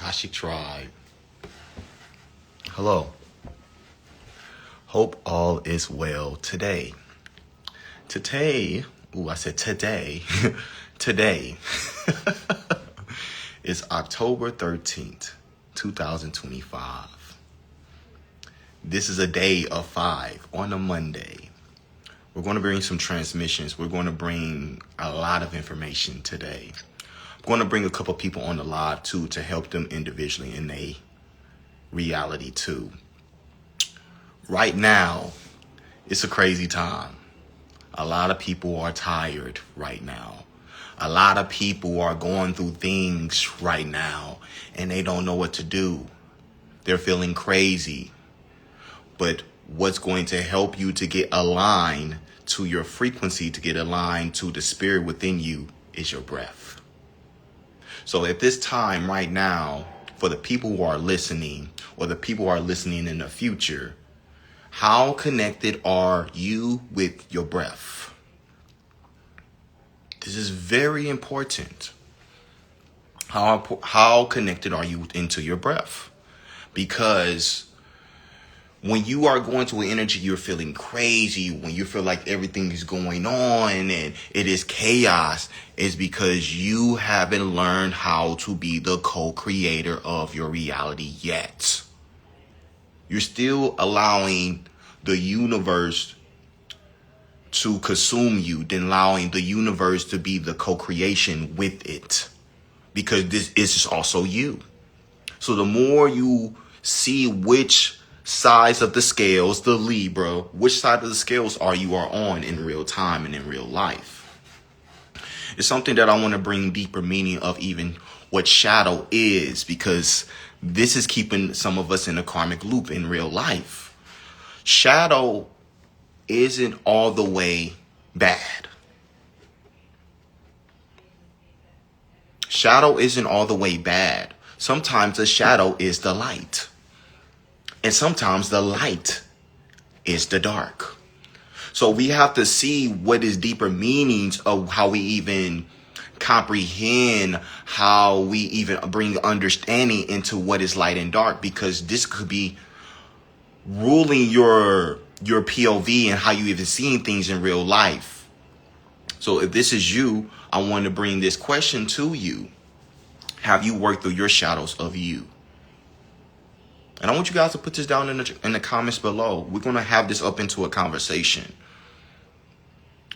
Akashic Tribe. Hello. Hope all is well today. Today is October 13th, 2025. This is a day of 5 on a Monday. We're going to bring some transmissions. We're going to bring a lot of information today. I'm going to bring a couple people on the live too to help them individually in a reality too. Right now, it's a crazy time. A lot of people are tired right now. A lot of people are going through things right now and they don't know what to do. They're feeling crazy. But what's going to help you to get aligned to your frequency, to get aligned to the spirit within you, is your breath. So at this time right now, for the people who are listening or the people who are listening in the future, how connected are you with your breath? This is very important. How connected are you into your breath? Because when you are going through an energy, you're feeling crazy, when you feel like everything is going on and it is chaos, is because you haven't learned how to be the co-creator of your reality yet. You're still allowing the universe to consume you, then allowing the universe to be the co-creation with it. Because this is also you. So the more you see which sides of the scales, the Libra, which side of the scales are on in real time and in real life. It's something that I want to bring deeper meaning of, even what shadow is, because this is keeping some of us in a karmic loop in real life. Shadow isn't all the way bad. Shadow isn't all the way bad. Sometimes the shadow is the light. And sometimes the light is the dark. So we have to see what is deeper meanings of how we even comprehend, how we even bring understanding into what is light and dark, because this could be ruling your POV and how you even seeing things in real life. So if this is you, I want to bring this question to you. Have you worked through your shadows of you? And I want you guys to put this down in the comments below. We're going to have this up into a conversation.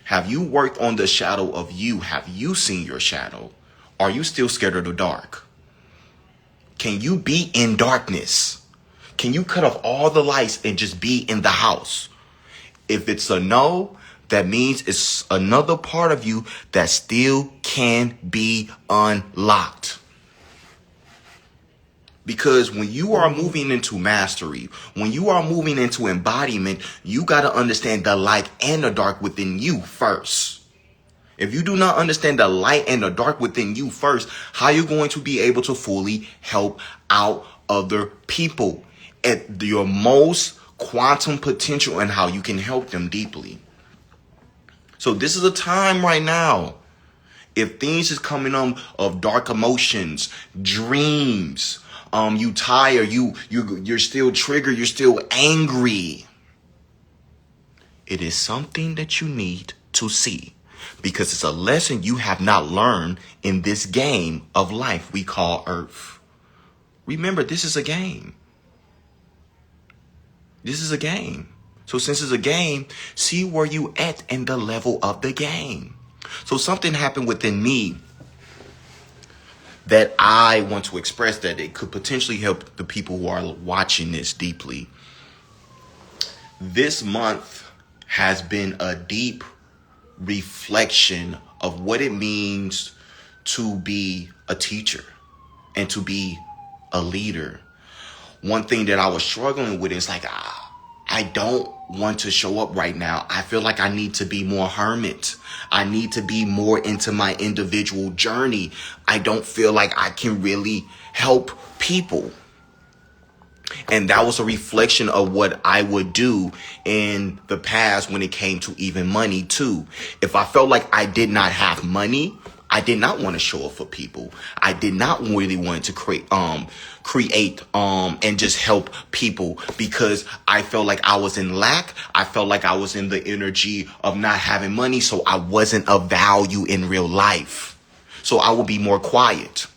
Have you worked on the shadow of you? Have you seen your shadow? Are you still scared of the dark? Can you be in darkness? Can you cut off all the lights and just be in the house? If it's a no, that means it's another part of you that still can be unlocked. Because when you are moving into mastery, when you are moving into embodiment, you got to understand the light and the dark within you first. If you do not understand the light and the dark within you first, how are you going to be able to fully help out other people at your most quantum potential and how you can help them deeply? So this is a time right now. If things is coming on of dark emotions, dreams, you tired, you're still triggered, you're still angry, it is something that you need to see, because it's a lesson you have not learned in this game of life we call Earth. Remember, this is a game. This is a game. So since it's a game, see where you at in the level of the game. So something happened within me that I want to express, that it could potentially help the people who are watching this deeply. This month has been a deep reflection of what it means to be a teacher and to be a leader. One thing that I was struggling with is like, I don't want to show up right now. I feel like I need to be more hermit. I need to be more into my individual journey. I don't feel like I can really help people. And that was a reflection of what I would do in the past when it came to even money too. If I felt like I did not have money, I did not want to show up for people. I did not really want to create and just help people because I felt like I was in lack. I felt like I was in the energy of not having money, so I wasn't of value in real life. So I would be more quiet.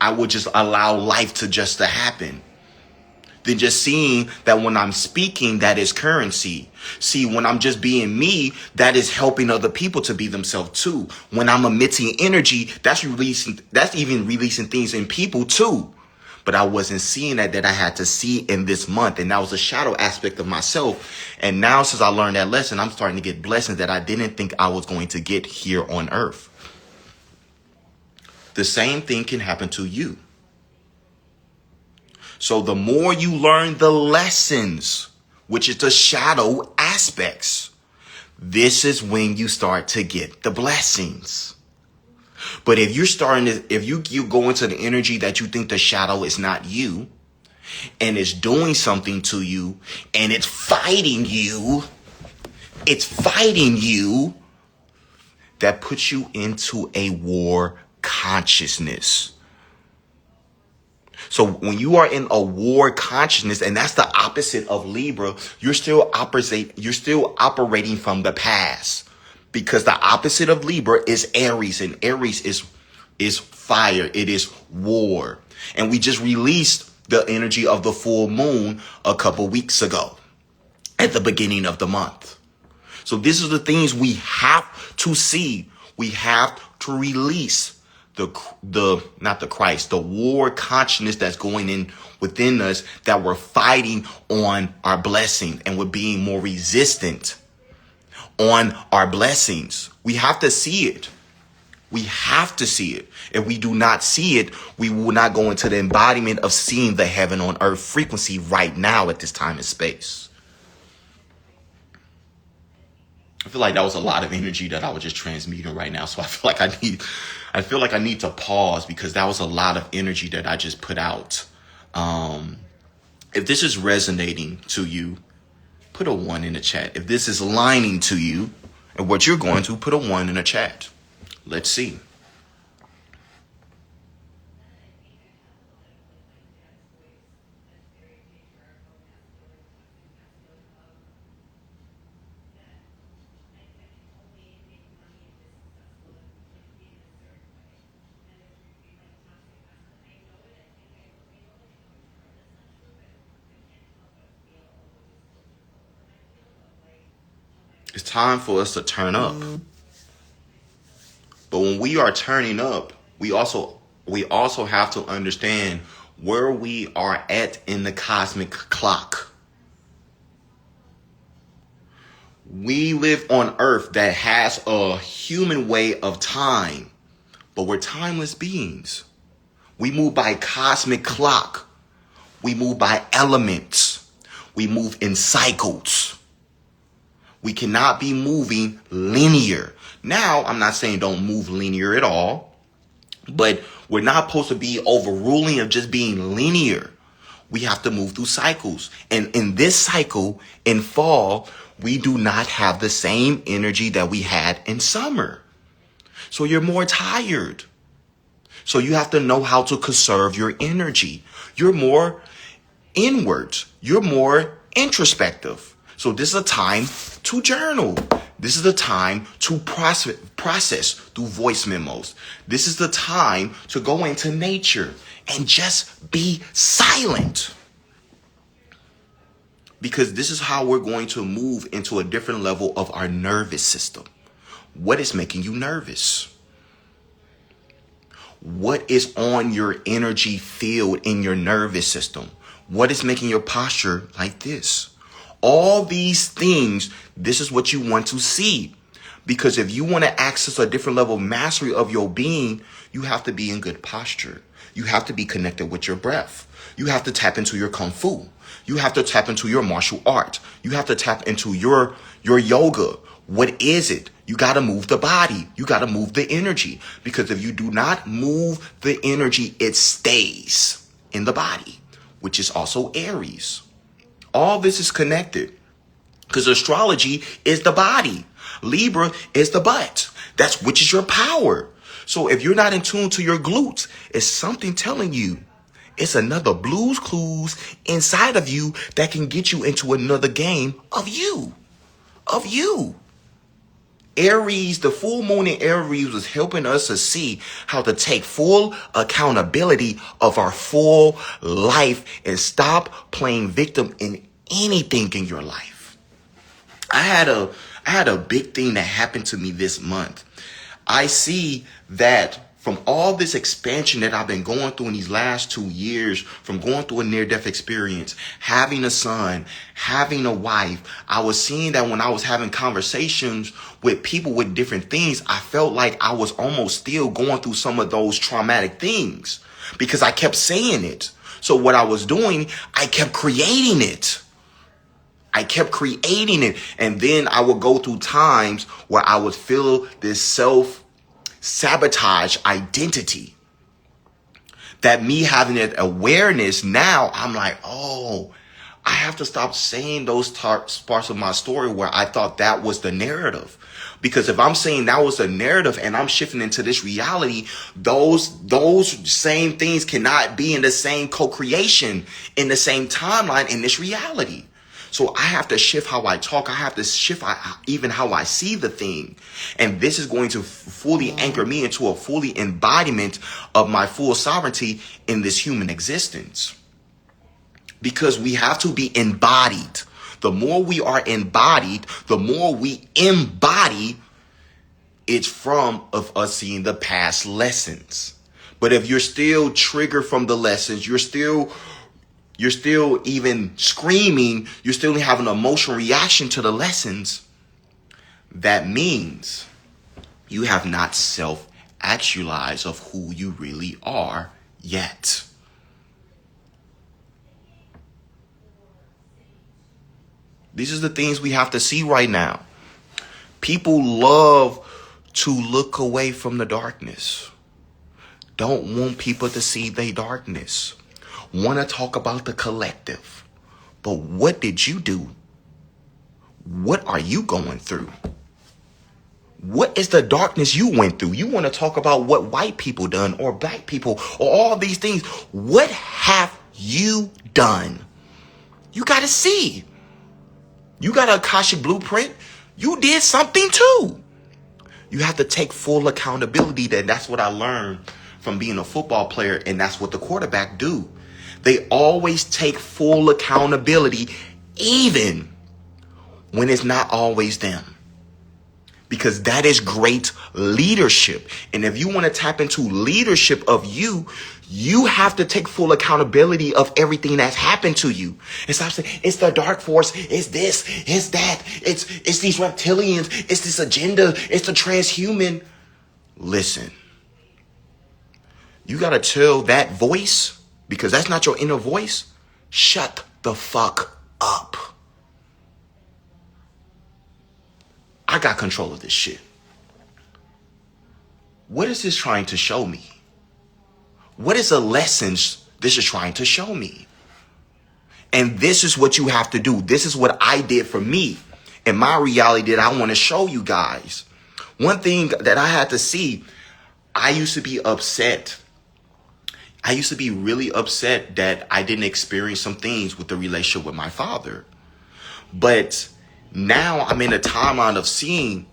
I would just allow life to happen. Than just seeing that when I'm speaking, that is currency. See, when I'm just being me, that is helping other people to be themselves too. When I'm emitting energy, that's even releasing things in people too. But I wasn't seeing that I had to see in this month. And that was a shadow aspect of myself. And now since I learned that lesson, I'm starting to get blessings that I didn't think I was going to get here on earth. The same thing can happen to you. So the more you learn the lessons, which is the shadow aspects, this is when you start to get the blessings. But if you go into the energy that you think the shadow is not you, and it's doing something to you, and it's fighting you, that puts you into a war consciousness. So when you are in a war consciousness, and that's the opposite of Libra, you're still operating from the past, because the opposite of Libra is Aries, and Aries is fire. It is war. And we just released the energy of the full moon a couple weeks ago at the beginning of the month. So this is the things we have to see. We have to release the war consciousness that's going in within us, that we're fighting on our blessing and we're being more resistant on our blessings. We have to see it. We have to see it. If we do not see it, we will not go into the embodiment of seeing the heaven on earth frequency right now at this time and space. I feel like that was a lot of energy that I was just transmuting right now. So I feel like I need to pause, because that was a lot of energy that I just put out. If this is resonating to you, put a 1 in the chat. If this is aligning to you and what you're going to, put a 1 in the chat. Let's see. It's time for us to turn up. But when we are turning up, we also have to understand where we are at in the cosmic clock. We live on Earth that has a human way of time, but we're timeless beings. We move by cosmic clock. We move by elements. We move in cycles. We cannot be moving linear. Now, I'm not saying don't move linear at all, but we're not supposed to be overruling of just being linear. We have to move through cycles. And in this cycle, in fall, we do not have the same energy that we had in summer. So you're more tired. So you have to know how to conserve your energy. You're more inward. You're more introspective. So this is a time to journal. This is the time to process through voice memos. This is the time to go into nature and just be silent. Because this is how we're going to move into a different level of our nervous system. What is making you nervous? What is on your energy field in your nervous system? What is making your posture like this? All these things, this is what you want to see. Because if you want to access a different level of mastery of your being, you have to be in good posture. You have to be connected with your breath. You have to tap into your kung fu. You have to tap into your martial art. You have to tap into your yoga. What is it? You got to move the body. You got to move the energy. Because if you do not move the energy, it stays in the body, which is also Aries. All this is connected, because astrology is the body. Libra is the butt. That's which is your power. So if you're not in tune to your glutes, it's something telling you. It's another Blues Clues inside of you that can get you into another game of you. Of you. Aries, the full moon in Aries was helping us to see how to take full accountability of our full life and stop playing victim in anything in your life. I had a big thing that happened to me this month. I see that from all this expansion that I've been going through in these last 2 years, from going through a near-death experience, having a son, having a wife, I was seeing that when I was having conversations with people with different things, I felt like I was almost still going through some of those traumatic things because I kept saying it. So what I was doing, I kept creating it. And then I would go through times where I would feel this self-sabotage identity. That me having that awareness now, I'm like, oh, I have to stop saying those parts of my story where I thought that was the narrative. Because if I'm saying that was the narrative and I'm shifting into this reality, those same things cannot be in the same co-creation, in the same timeline in this reality. So I have to shift how I talk. I have to shift even how I see the thing. And this is going to fully anchor me into a fully embodiment of my full sovereignty in this human existence. Because we have to be embodied. The more we are embodied, the more we embody it's from of us seeing the past lessons. But if you're still triggered from the lessons, you're still even screaming, you're still having an emotional reaction to the lessons, that means you have not self-actualized of who you really are yet. These are the things we have to see right now. People love to look away from the darkness. Don't want people to see their darkness. Want to talk about the collective. But what did you do? What are you going through? What is the darkness you went through? You want to talk about what white people done or black people or all these things. What have you done? You got to see. You got an Akashic blueprint. You did something too. You have to take full accountability. That's what I learned from being a football player. And that's what the quarterback do. They always take full accountability, even when it's not always them. Because that is great leadership. And if you want to tap into leadership of you, you have to take full accountability of everything that's happened to you. And stop saying, it's the dark force, it's this, it's that, it's these reptilians, it's this agenda, it's the transhuman. Listen, you got to tell that voice, because that's not your inner voice, shut the fuck up. I got control of this shit. What is this trying to show me? What is the lessons this is trying to show me? And this is what you have to do. This is what I did for me and my reality that I want to show you guys. One thing that I had to see, I used to be upset. I used to be really upset that I didn't experience some things with the relationship with my father. But now I'm in a timeline of seeing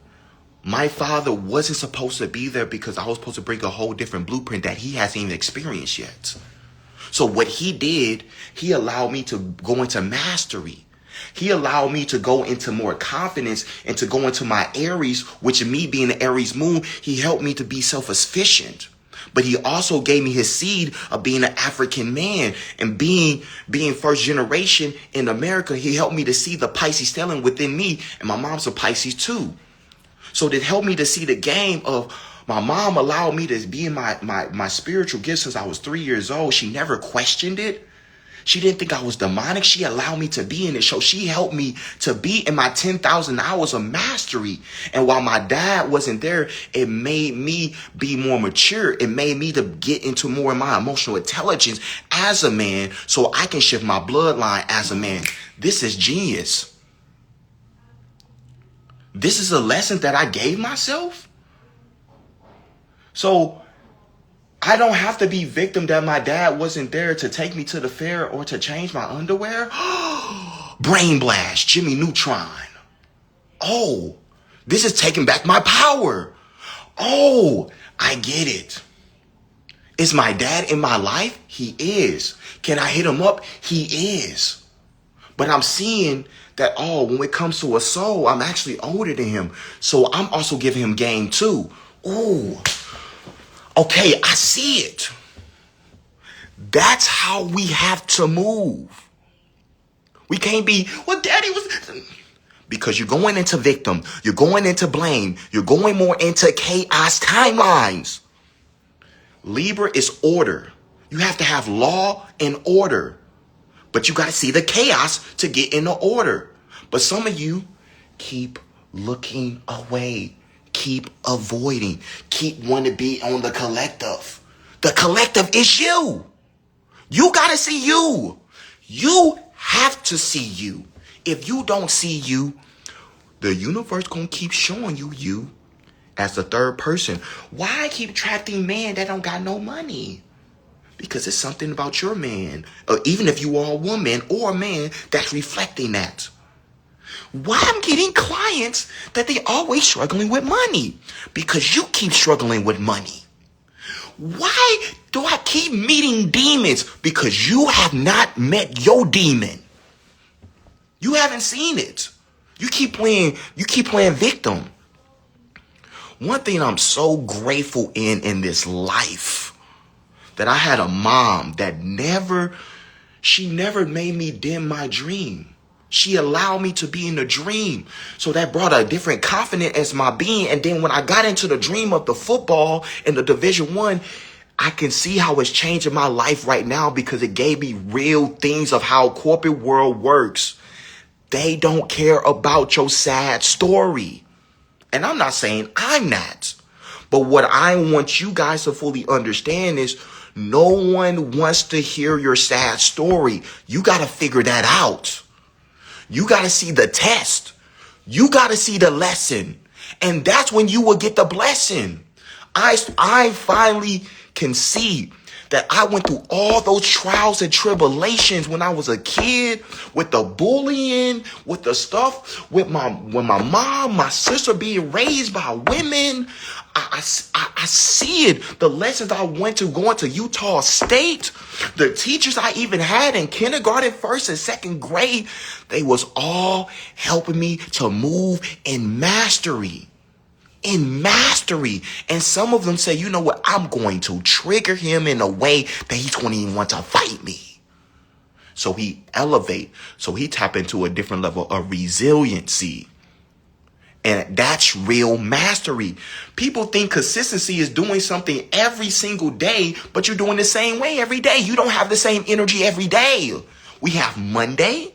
my father wasn't supposed to be there because I was supposed to bring a whole different blueprint that he hasn't even experienced yet. So what he did, he allowed me to go into mastery. He allowed me to go into more confidence and to go into my Aries, which me being the Aries moon, he helped me to be self-sufficient. But he also gave me his seed of being an African man and being first generation in America. He helped me to see the Pisces stellium within me. And my mom's a Pisces too. So it helped me to see the game of my mom allowed me to be in my spiritual gift since I was 3 years old. She never questioned it. She didn't think I was demonic. She allowed me to be in it. So she helped me to be in my 10,000 hours of mastery. And while my dad wasn't there, it made me be more mature. It made me to get into more of my emotional intelligence as a man so I can shift my bloodline as a man. This is genius. This is a lesson that I gave myself. So I don't have to be victim that my dad wasn't there to take me to the fair or to change my underwear. Brain blast, Jimmy Neutron. Oh, this is taking back my power. Oh, I get it. Is my dad in my life? He is. Can I hit him up? He is. But I'm seeing that, oh, when it comes to a soul, I'm actually older than him. So I'm also giving him game too. Ooh. Okay, I see it. That's how we have to move. We can't be, well, daddy was... Because you're going into victim. You're going into blame. You're going more into chaos timelines. Libra is order. You have to have law and order. But you got to see the chaos to get into order. But some of you keep looking away. Keep avoiding. Keep wanting to be on the collective. The collective is you. You got to see you. You have to see you. If you don't see you, the universe going to keep showing you as the third person. Why keep attracting men that don't got no money? Because it's something about your man, or even if you are a woman or a man, that's reflecting that. Why I'm getting clients that they always struggling with money? Because you keep struggling with money. Why do I keep meeting demons? Because you have not met your demon. You haven't seen it. You keep playing victim. One thing I'm so grateful in this life, that I had a mom that she never made me dim my dream. She allowed me to be in the dream. So that brought a different confidence as my being. And then when I got into the dream of the football in the Division I, I can see how it's changing my life right now, because it gave me real things of how corporate world works. They don't care about your sad story. And I'm not saying I'm not. But what I want you guys to fully understand is no one wants to hear your sad story. You got to figure that out. You got to see the test. You got to see the lesson. And that's when you will get the blessing. I finally can see that I went through all those trials and tribulations when I was a kid, with the bullying, with the stuff, with when my mom, my sister being raised by women. I see it. The lessons I went to going to Utah State, the teachers I even had in kindergarten, first and second grade, they was all helping me to move in mastery. And some of them say, you know what, I'm going to trigger him in a way that he's going to even want to fight me. So he elevate. So he tap into a different level of resiliency. And that's real mastery. People think consistency is doing something every single day, but you're doing the same way every day. You don't have the same energy every day. We have Monday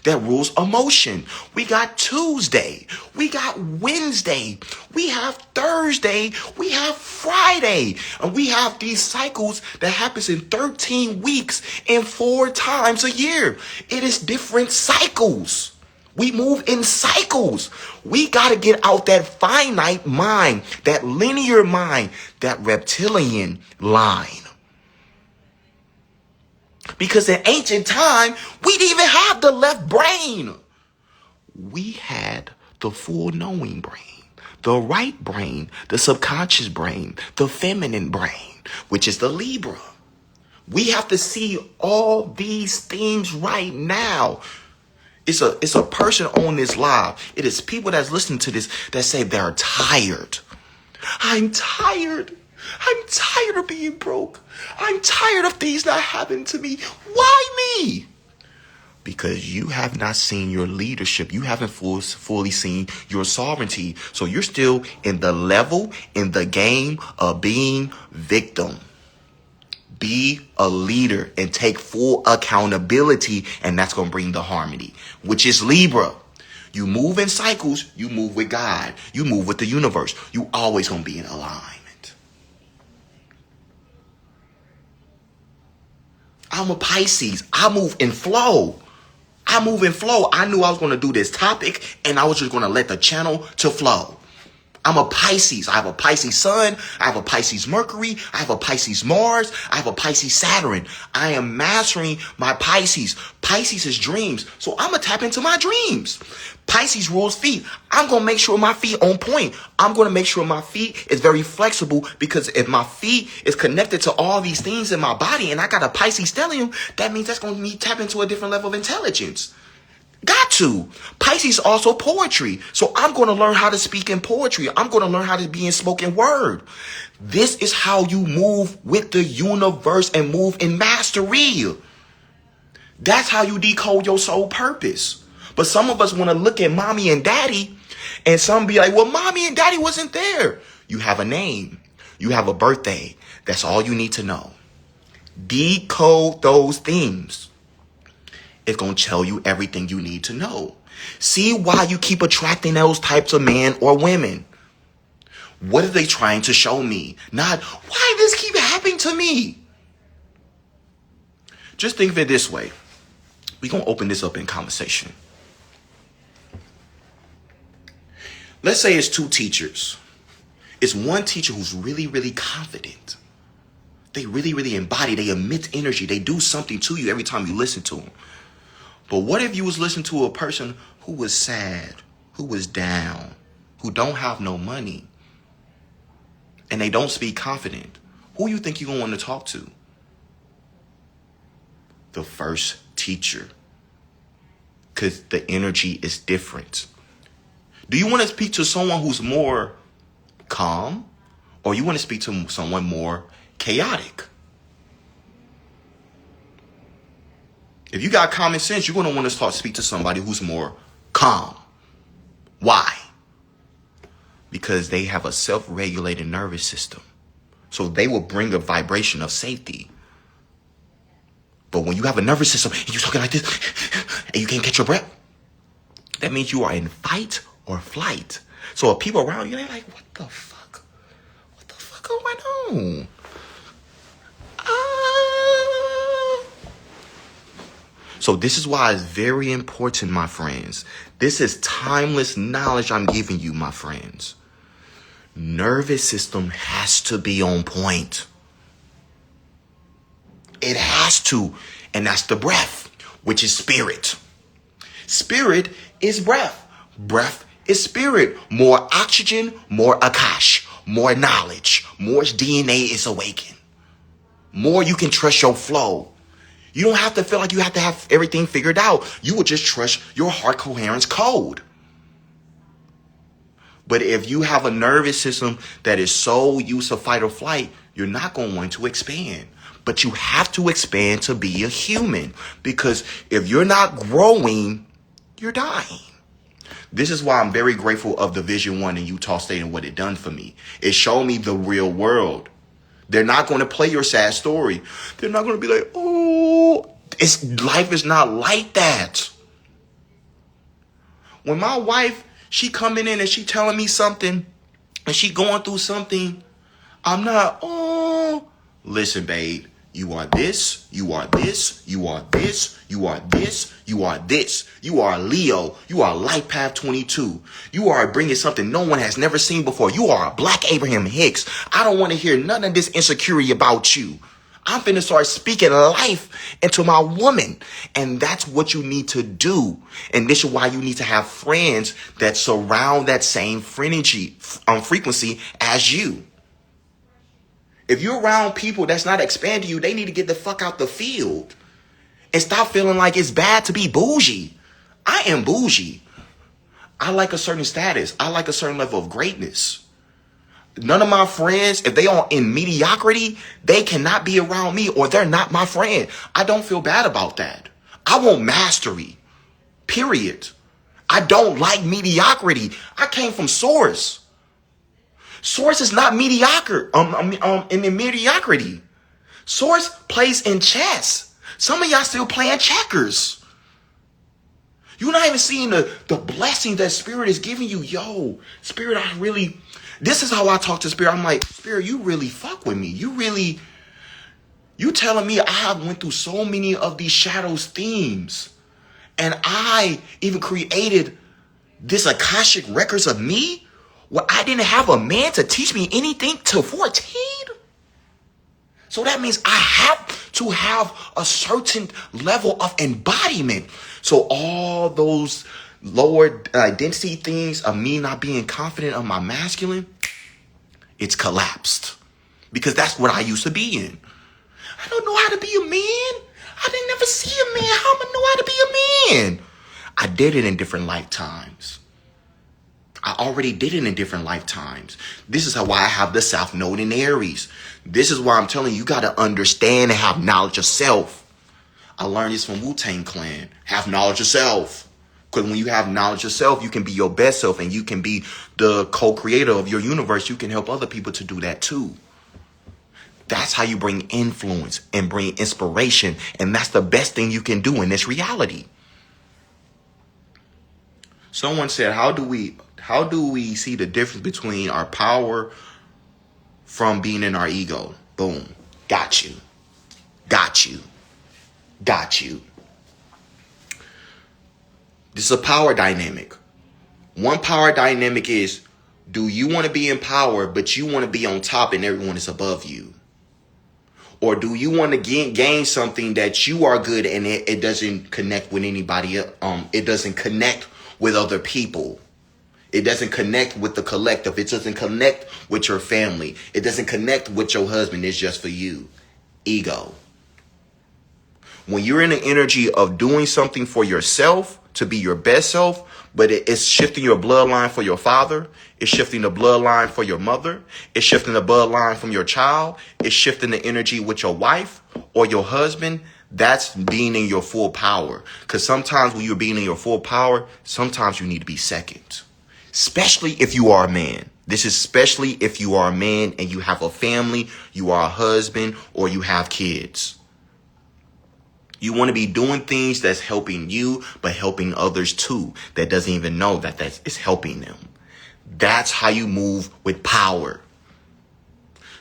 that rules emotion. We got Tuesday. We got Wednesday. We have Thursday. We have Friday. And we have these cycles that happens in 13 weeks and 4 times a year. It is different cycles. We move in cycles. We got to get out that finite mind, that linear mind, that reptilian line. Because in ancient time, we didn't even have the left brain. We had the full knowing brain, the right brain, the subconscious brain, the feminine brain, which is the Libra. We have to see all these things right now. It's a person on this live. It is people that's listening to this that say they're tired. I'm tired. I'm tired of being broke. I'm tired of things not happening to me. Why me? Because you have not seen your leadership. You haven't fully seen your sovereignty. So you're still in the level, in the game of being victim. Be a leader and take full accountability, and that's going to bring the harmony, which is Libra. You move in cycles. You move with God. You move with the universe. You always going to be in alignment. I'm a Pisces. I move in flow. I move in flow. I knew I was going to do this topic, and I was just going to let the channel to flow. I'm a Pisces. I have a Pisces Sun. I have a Pisces Mercury. I have a Pisces Mars. I have a Pisces Saturn. I am mastering my Pisces. Pisces is dreams. So I'm going to tap into my dreams. Pisces rules feet. I'm going to make sure my feet on point. I'm going to make sure my feet is very flexible, because if my feet is connected to all these things in my body and I got a Pisces stellium, that means that's going to me tap into a different level of intelligence. Got to. Pisces also poetry. So I'm going to learn how to speak in poetry. I'm going to learn how to be in spoken word. This is how you move with the universe and move in mastery. That's how you decode your soul purpose. But some of us want to look at mommy and daddy, and some be like, well, mommy and daddy wasn't there. You have a name. You have a birthday. That's all you need to know. Decode those themes. It's going to tell you everything you need to know. See why you keep attracting those types of men or women. What are they trying to show me? Not, why this keep happening to me? Just think of it this way. We're going to open this up in conversation. Let's say it's two teachers. It's one teacher who's really, really confident. They really, really embody. They emit energy. They do something to you every time you listen to them. But what if you was listening to a person who was sad, who was down, who don't have no money, and they don't speak confident? Who you think you're going to want to talk to? The first teacher. Because the energy is different. Do you want to speak to someone who's more calm, or you want to speak to someone more chaotic? If you got common sense, you're going to want to speak to somebody who's more calm. Why? Because they have a self-regulated nervous system. So they will bring a vibration of safety. But when you have a nervous system and you're talking like this and you can't catch your breath, that means you are in fight or flight. So if people around you, they're like, what the fuck? What the fuck going on? So this is why it's very important, my friends. This is timeless knowledge I'm giving you, my friends. Nervous system has to be on point. It has to. And that's the breath, which is spirit. Spirit is breath. Breath is spirit. More oxygen, more Akash. More knowledge. More DNA is awakened. More you can trust your flow. You don't have to feel like you have to have everything figured out. You will just trust your heart coherence code. But if you have a nervous system that is so used to fight or flight, you're not going to want to expand. But you have to expand to be a human. Because if you're not growing, you're dying. This is why I'm very grateful of the Vision 1 in Utah State and what it done for me. It showed me the real world. They're not going to play your sad story. They're not going to be like, oh, life is not like that. When my wife, she coming in and she telling me something and she going through something, I'm not, oh, listen, babe, you are this, you are this, you are this, you are this, you are this. You are Leo. You are Life Path 22. You are bringing something no one has never seen before. You are a Black Abraham Hicks. I don't want to hear none of this insecurity about you. I'm finna start speaking life into my woman. And that's what you need to do. And this is why you need to have friends that surround that same frequency as you. If you're around people that's not expanding you, they need to get the fuck out the field. And stop feeling like it's bad to be bougie. I am bougie. I like a certain status. I like a certain level of greatness. None of my friends, if they are in mediocrity, they cannot be around me or they're not my friend. I don't feel bad about that. I want mastery. Period. I don't like mediocrity. I came from Source. Source is not mediocre. In the mediocrity. Source plays in chess. Some of y'all still playing checkers. You're not even seeing the blessing that Spirit is giving you. Yo, Spirit, this is how I talk to Spirit. I'm like, Spirit, you really fuck with me. You telling me I have went through so many of these shadows themes. And I even created this Akashic records of me where I didn't have a man to teach me anything till 14. So that means I have to have a certain level of embodiment. So all those lower identity things of me not being confident of my masculine, it's collapsed. Because that's what I used to be in. I don't know how to be a man. I didn't never see a man. How am I know how to be a man? I did it in different lifetimes. I already did it in different lifetimes. This is why I have the South Node in Aries. This is why I'm telling you, you got to understand and have knowledge of self. I learned this from Wu-Tang Clan. Have knowledge of self. Because when you have knowledge of self, you can be your best self and you can be the co-creator of your universe. You can help other people to do that too. That's how you bring influence and bring inspiration. And that's the best thing you can do in this reality. Someone said, how do we see the difference between our power from being in our ego? Boom. Got you. Got you. Got you. This is a power dynamic. One power dynamic is, do you want to be in power, but you want to be on top and everyone is above you? Or do you want to gain something that you are good and it doesn't connect with anybody? It doesn't connect with other people. It doesn't connect with the collective. It doesn't connect with your family. It doesn't connect with your husband. It's just for you. Ego. When you're in the energy of doing something for yourself to be your best self, but it's shifting your bloodline for your father, it's shifting the bloodline for your mother, it's shifting the bloodline from your child, it's shifting the energy with your wife or your husband, that's being in your full power. Because sometimes when you're being in your full power, sometimes you need to be second. Especially if you are a man. This is especially if you are a man and you have a family, you are a husband, or you have kids. You want to be doing things that's helping you, but helping others too. That doesn't even know that it's helping them. That's how you move with power.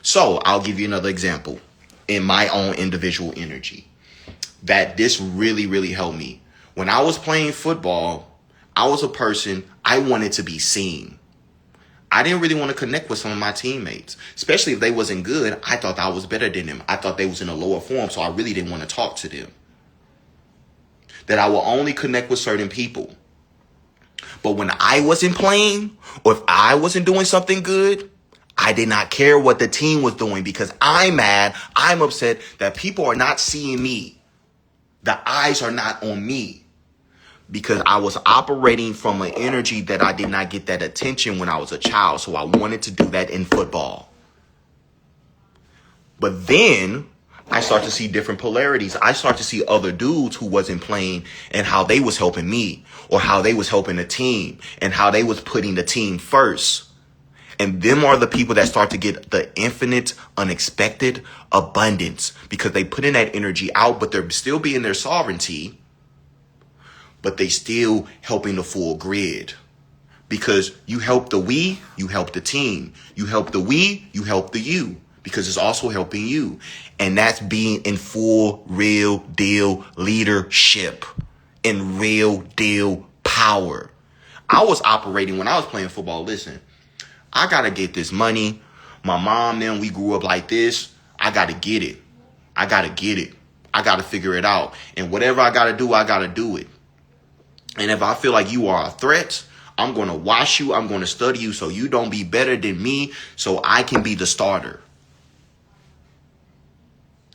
So I'll give you another example in my own individual energy. That this really, really helped me. When I was playing football, I was a person, I wanted to be seen. I didn't really want to connect with some of my teammates, especially if they wasn't good. I thought I was better than them. I thought they was in a lower form, so I really didn't want to talk to them. That I will only connect with certain people. But when I wasn't playing, or if I wasn't doing something good, I did not care what the team was doing because I'm mad, I'm upset that people are not seeing me. The eyes are not on me because I was operating from an energy that I did not get that attention when I was a child. So I wanted to do that in football. But then I start to see different polarities. I start to see other dudes who wasn't playing and how they was helping me or how they was helping the team and how they was putting the team first. And them are the people that start to get the infinite, unexpected abundance because they put in that energy out, but they're still being their sovereignty, but they still helping the full grid. Because you help the we, you help the team. You help the we, you help the you. Because it's also helping you. And that's being in full, real deal leadership. In real deal power. I was operating when I was playing football. Listen, I got to get this money. My mom, then we grew up like this. I got to get it. I got to get it. I got to figure it out. And whatever I got to do, I got to do it. And if I feel like you are a threat, I'm going to watch you. I'm going to study you so you don't be better than me so I can be the starter.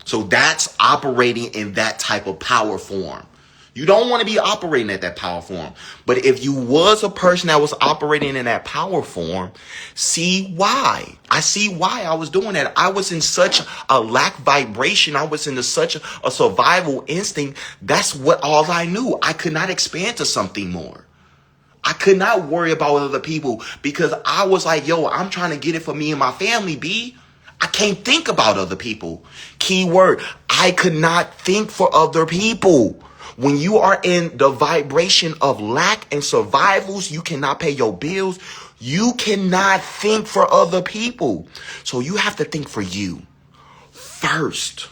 So that's operating in that type of power form. You don't want to be operating at that power form. But if you was a person that was operating in that power form, see why. I see why I was doing that. I was in such a lack vibration. I was into such a survival instinct. That's what all I knew. I could not expand to something more. I could not worry about other people because I was like, yo, I'm trying to get it for me and my family, B. I can't think about other people. Key word, I could not think for other people. When you are in the vibration of lack and survivals, you cannot pay your bills. You cannot think for other people. So you have to think for you first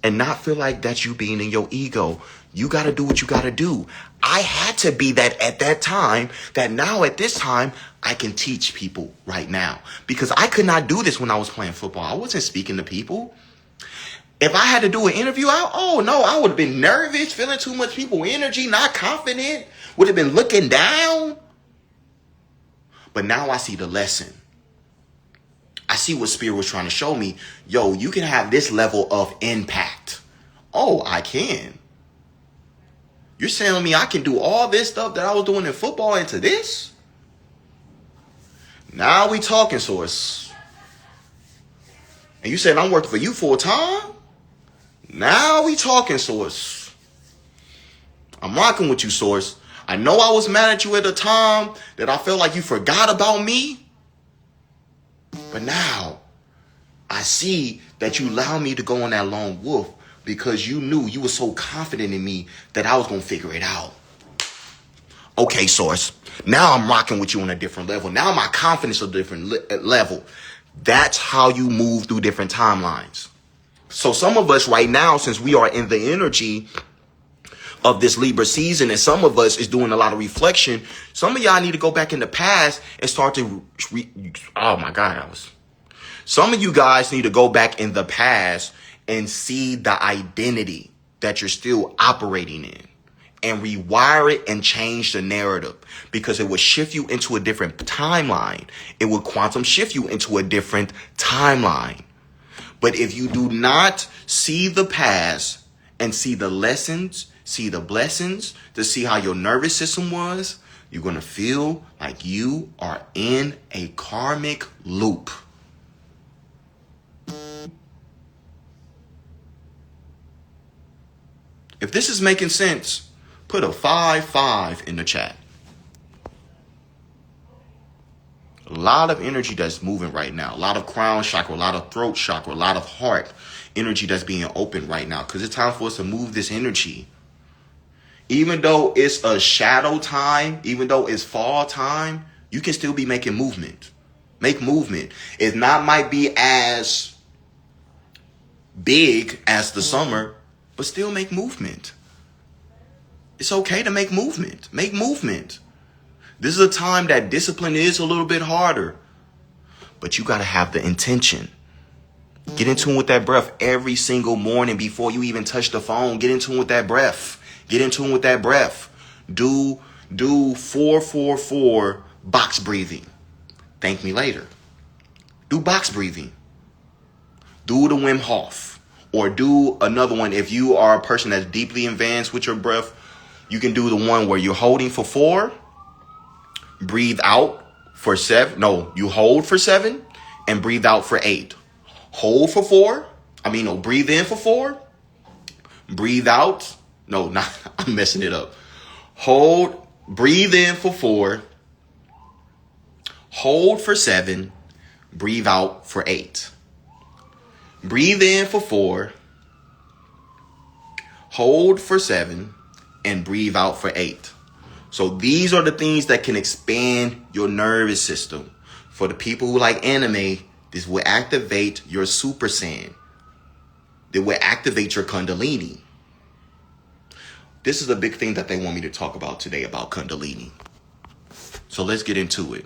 and not feel like that's you being in your ego. You got to do what you got to do. I had to be that at that time, that now at this time, I can teach people right now. Because I could not do this when I was playing football. I wasn't speaking to people. If I had to do an interview, I would have been nervous, feeling too much people energy, not confident, would have been looking down. But now I see the lesson. I see what Spirit was trying to show me. Yo, you can have this level of impact. Oh, I can. You're telling me I can do all this stuff that I was doing in football into this? Now we talking, Source. And you said I'm working for you full time? Now we talking, Source. I'm rocking with you, Source. I know I was mad at you at a time that I felt like you forgot about me. But now I see that you allowed me to go on that lone wolf because you knew you were so confident in me that I was going to figure it out. Okay, Source. Now I'm rocking with you on a different level. Now my confidence is a different level. That's how you move through different timelines. So some of us right now, since we are in the energy of this Libra season, and some of us is doing a lot of reflection, some of y'all need to go back in the past and start to some of you guys need to go back in the past and see the identity that you're still operating in and rewire it and change the narrative, because it will shift you into a different timeline. It will quantum shift you into a different timeline. But if you do not see the past and see the lessons, see the blessings, to see how your nervous system was, you're going to feel like you are in a karmic loop. If this is making sense, put a 5-5 in the chat. A lot of energy that's moving right now. A lot of crown chakra, a lot of throat chakra, a lot of heart energy that's being opened right now. Because it's time for us to move this energy. Even though it's a shadow time, even though it's fall time, you can still be making movement. Make movement. It might be as big as the summer, but still make movement. It's okay to make movement. Make movement. This is a time that discipline is a little bit harder, but you got to have the intention. Get in tune with that breath every single morning before you even touch the phone. Get in tune with that breath. Get in tune with that breath. Do 4-4-4 box breathing. Thank me later. Do box breathing. Do the Wim Hof. Or do another one. If you are a person that's deeply advanced with your breath, you can do the one where you're holding for 4. Breathe out for 7. No, you hold for 7 and breathe out for 8. Hold for 4. Breathe in for 4. Breathe out. No, not, I'm messing it up. Breathe in for 4. Hold for 7. Breathe out for 8. Breathe in for 4. Hold for 7 and breathe out for 8. So these are the things that can expand your nervous system. For the people who like anime, this will activate your Super Saiyan. It will activate your Kundalini. This is a big thing that they want me to talk about today about Kundalini. So let's get into it.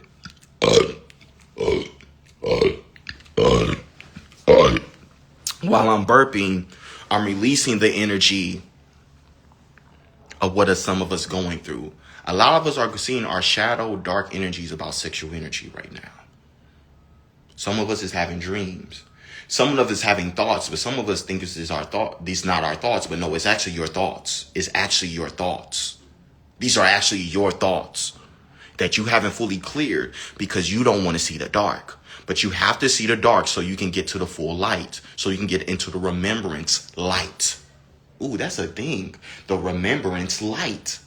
While I'm burping, I'm releasing the energy of what are some of us going through. A lot of us are seeing our shadow, dark energies about sexual energy right now. Some of us is having dreams. Some of us is having thoughts, but some of us think this is our thought. These not our thoughts, but no, it's actually your thoughts. It's actually your thoughts. These are actually your thoughts that you haven't fully cleared because you don't want to see the dark. But you have to see the dark so you can get to the full light, so you can get into the remembrance light. Ooh, that's a thing. The remembrance light.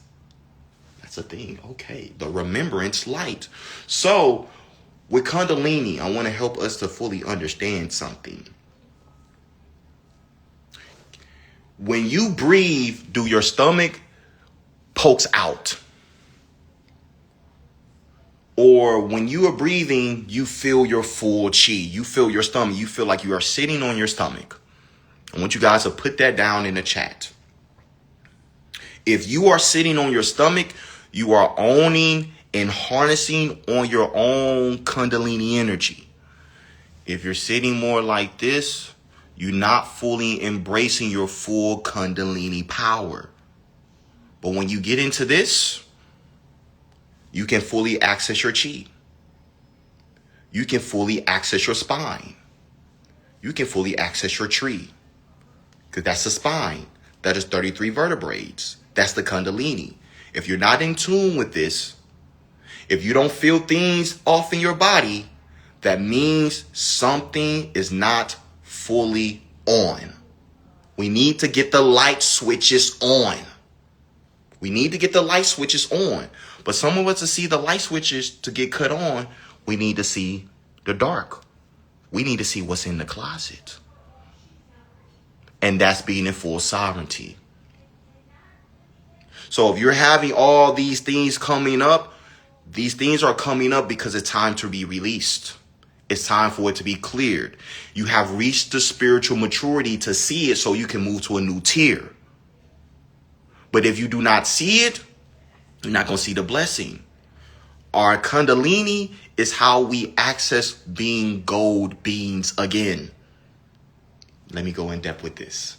That's a thing. Okay. The remembrance light. So with Kundalini, I want to help us to fully understand something. When you breathe, do your stomach pokes out? Or when you are breathing, you feel your full chi. You feel your stomach. You feel like you are sitting on your stomach. I want you guys to put that down in the chat. If you are sitting on your stomach, you are owning and harnessing on your own Kundalini energy. If you're sitting more like this, you're not fully embracing your full Kundalini power. But when you get into this, you can fully access your chi. You can fully access your spine. You can fully access your tree. Because that's the spine. That is 33 vertebrae. That's the Kundalini. If you're not in tune with this, if you don't feel things off in your body, that means something is not fully on. We need to get the light switches on. We need to get the light switches on. But some of us to see the light switches to get cut on, we need to see the dark. We need to see what's in the closet. And that's being in full sovereignty. So if you're having all these things coming up, these things are coming up because it's time to be released. It's time for it to be cleared. You have reached the spiritual maturity to see it so you can move to a new tier. But if you do not see it, you're not going to see the blessing. Our Kundalini is how we access being gold beings again. Let me go in depth with this.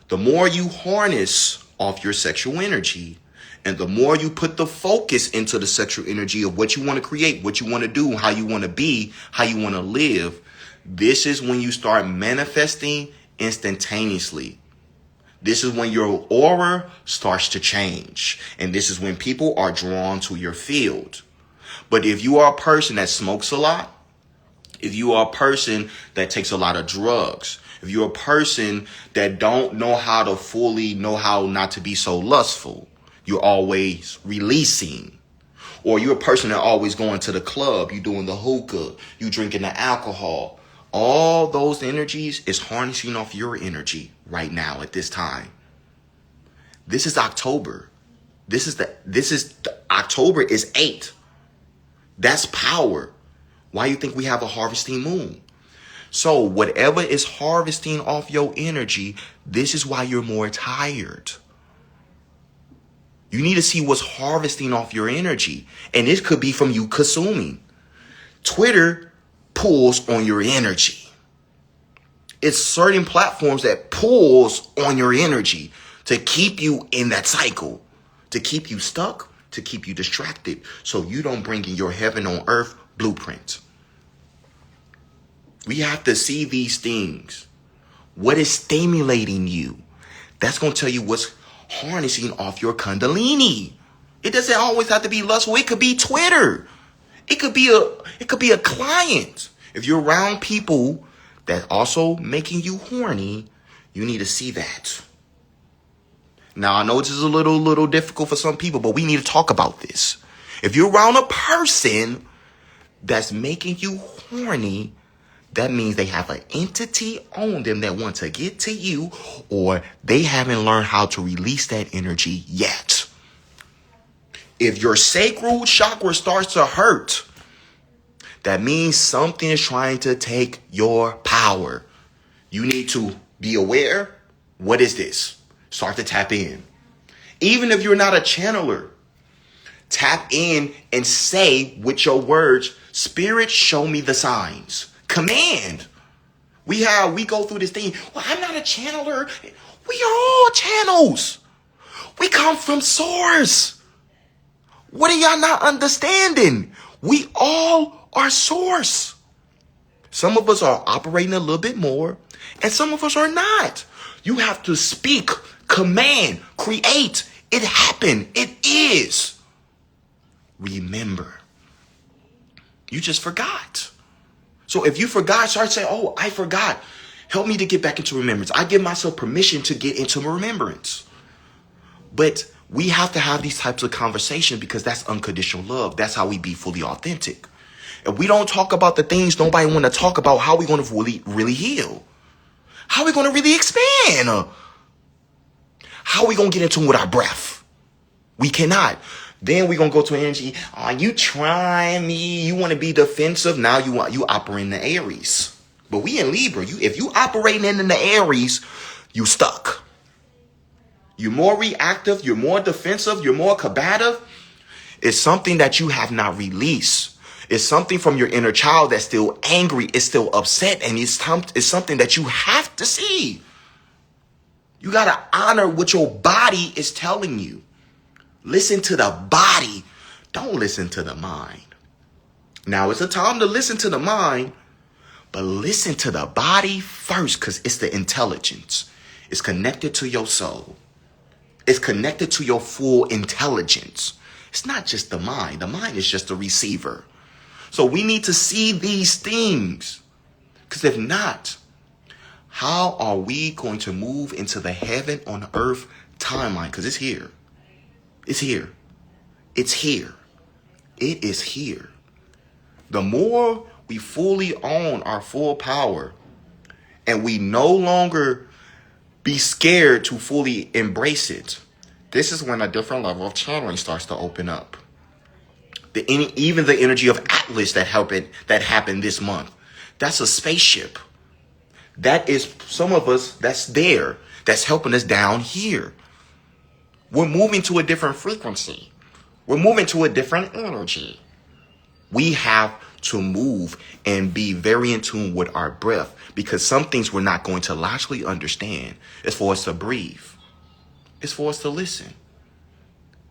The more you harness off your sexual energy, and the more you put the focus into the sexual energy of what you want to create, what you want to do, how you want to be, how you want to live, this is when you start manifesting instantaneously. This is when your aura starts to change. And this is when people are drawn to your field. But if you are a person that smokes a lot, if you are a person that takes a lot of drugs, if you're a person that don't know how to fully know how not to be so lustful, you're always releasing. Or you're a person that always going to the club, you doing the hookah, you drinking the alcohol. All those energies is harnessing off your energy right now at this time. This is October. October is 8. That's power. Why you think we have a harvesting moon? So whatever is harvesting off your energy, this is why you're more tired. You need to see what's harvesting off your energy. And this could be from you consuming. Twitter pulls on your energy. It's certain platforms that pulls on your energy to keep you in that cycle, to keep you stuck, to keep you distracted, so you don't bring in your heaven on earth blueprint. We have to see these things. What is stimulating you? That's going to tell you what's harnessing off your Kundalini. It doesn't always have to be lustful. It could be Twitter. It could be a client. If you're around people that also making you horny, you need to see that. Now, I know this is a little difficult for some people, but we need to talk about this. If you're around a person that's making you horny, that means they have an entity on them that wants to get to you, or they haven't learned how to release that energy yet. If your sacral chakra starts to hurt, that means something is trying to take your power. You need to be aware. What is this? Start to tap in. Even if you're not a channeler, tap in and say with your words, Spirit, show me the signs. Command. We go through this thing. Well, I'm not a channeler. We are all channels. We come from source. What are y'all not understanding? We all are source. Some of us are operating a little bit more, and some of us are not. You have to speak, command, create. It happened. It is. Remember. You just forgot. So if you forgot, start saying, oh, I forgot. Help me to get back into remembrance. I give myself permission to get into remembrance. But we have to have these types of conversations because that's unconditional love. That's how we be fully authentic. If we don't talk about the things nobody want to talk about, how are we going to really heal? How are we going to really expand? How are we going to get into with our breath? We cannot. Then we're going to go to energy. Oh, you trying me. You want to be defensive. Now you operate in the Aries. But we in Libra. If you operating in the Aries, you stuck. You're more reactive. You're more defensive. You're more combative. It's something that you have not released. It's something from your inner child that's still angry. It's still upset. And it's something that you have to see. You got to honor what your body is telling you. Listen to the body. Don't listen to the mind. Now it's a time to listen to the mind, but listen to the body first, because it's the intelligence. It's connected to your soul. It's connected to your full intelligence. It's not just the mind. The mind is just a receiver. So we need to see these things, because if not, how are we going to move into the heaven on earth timeline? Because it's here. It's here. It's here. It is here. The more we fully own our full power and we no longer be scared to fully embrace it, this is when a different level of channeling starts to open up. Even the energy of Atlas that happened this month, that's a spaceship. That is some of us that's there, that's helping us down here. We're moving to a different frequency. We're moving to a different energy. We have to move and be very in tune with our breath, because some things we're not going to logically understand. It's for us to breathe. It's for us to listen.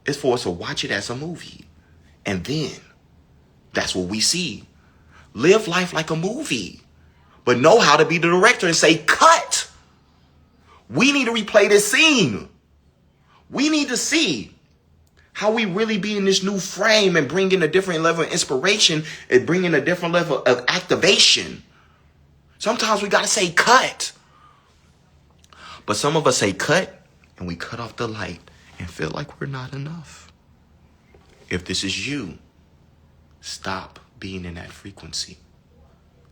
It's for us to watch it as a movie. And then that's what we see. Live life like a movie, but know how to be the director and say, cut. We need to replay this scene. We need to see how we really be in this new frame and bring in a different level of inspiration and bring in a different level of activation. Sometimes we got to say cut. But some of us say cut and we cut off the light and feel like we're not enough. If this is you, stop being in that frequency.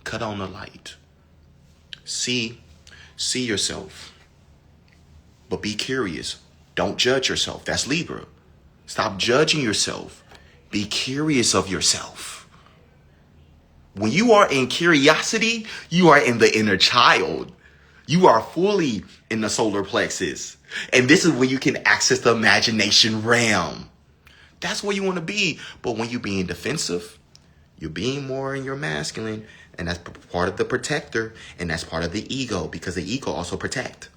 Cut on the light. See yourself. But be curious. Don't judge yourself. That's Libra. Stop judging yourself. Be curious of yourself. When you are in curiosity, you are in the inner child. You are fully in the solar plexus. And this is where you can access the imagination realm. That's where you want to be. But when you're being defensive, you're being more in your masculine. And that's part of the protector. And that's part of the ego, because the ego also protect.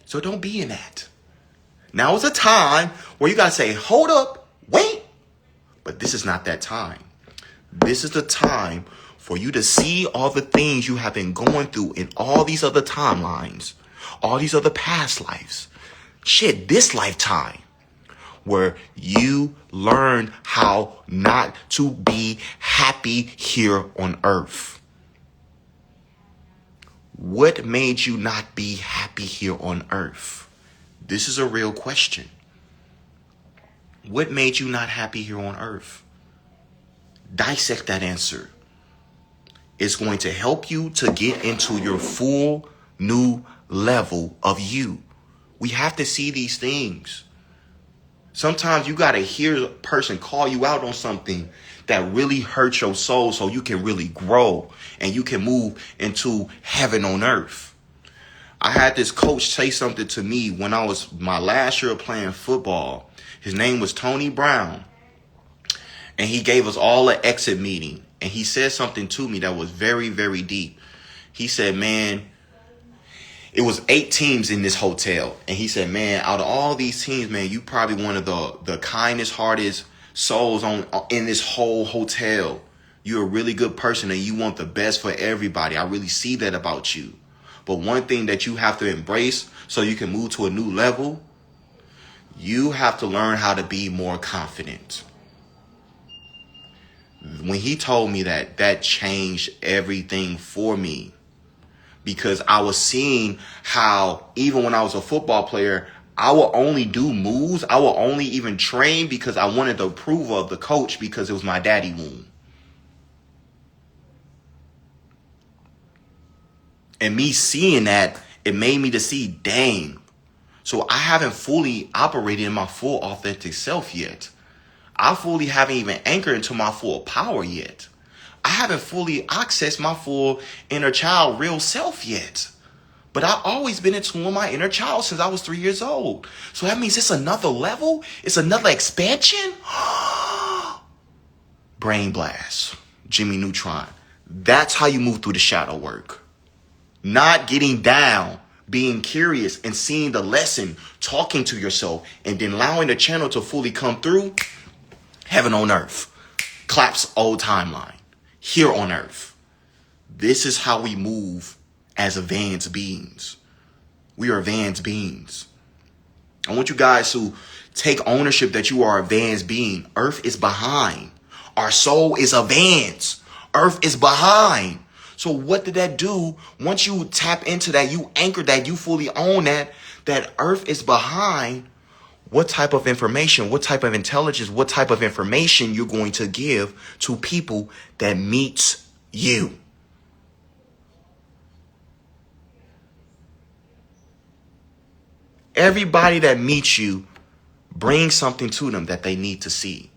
So don't be in that. Now is a time where you got to say, hold up, wait. But this is not that time. This is the time for you to see all the things you have been going through in all these other timelines, all these other past lives. Shit, this lifetime, where you learn how not to be happy here on earth. What made you not be happy here on earth? This is a real question. What made you not happy here on earth? Dissect that answer. It's going to help you to get into your full new level of you. We have to see these things. Sometimes you got to hear a person call you out on something that really hurts your soul so you can really grow and you can move into heaven on earth. I had this coach say something to me when I was my last year of playing football. His name was Tony Brown. And he gave us all an exit meeting. And he said something to me that was very, very deep. He said, man, it was 8 teams in this hotel. And he said, man, out of all these teams, man, you probably one of the kindest, hardest souls in this whole hotel. You're a really good person and you want the best for everybody. I really see that about you. But one thing that you have to embrace so you can move to a new level, you have to learn how to be more confident. When he told me that, that changed everything for me. Because I was seeing how even when I was a football player, I will only do moves. I will only even train because I wanted the approval of the coach because it was my daddy wound. And me seeing that, it made me to see, dang. So I haven't fully operated in my full authentic self yet. I fully haven't even anchored into my full power yet. I haven't fully accessed my full inner child real self yet. But I've always been in tune with my inner child since I was 3 years old. So that means it's another level? It's another expansion? Brain blast. Jimmy Neutron. That's how you move through the shadow work. Not getting down, being curious and seeing the lesson, talking to yourself, and then allowing the channel to fully come through. Heaven on earth. Claps old timeline. Here on earth. This is how we move as advanced beings. We are advanced beings. I want you guys to take ownership that you are an advanced being. Earth is behind. Our soul is advanced. Earth is behind. So what did that do? Once you tap into that, you anchor that, you fully own that Earth is behind. What type of information, what type of intelligence, what type of information you're going to give to people that meets you? Everybody that meets you brings something to them that they need to see,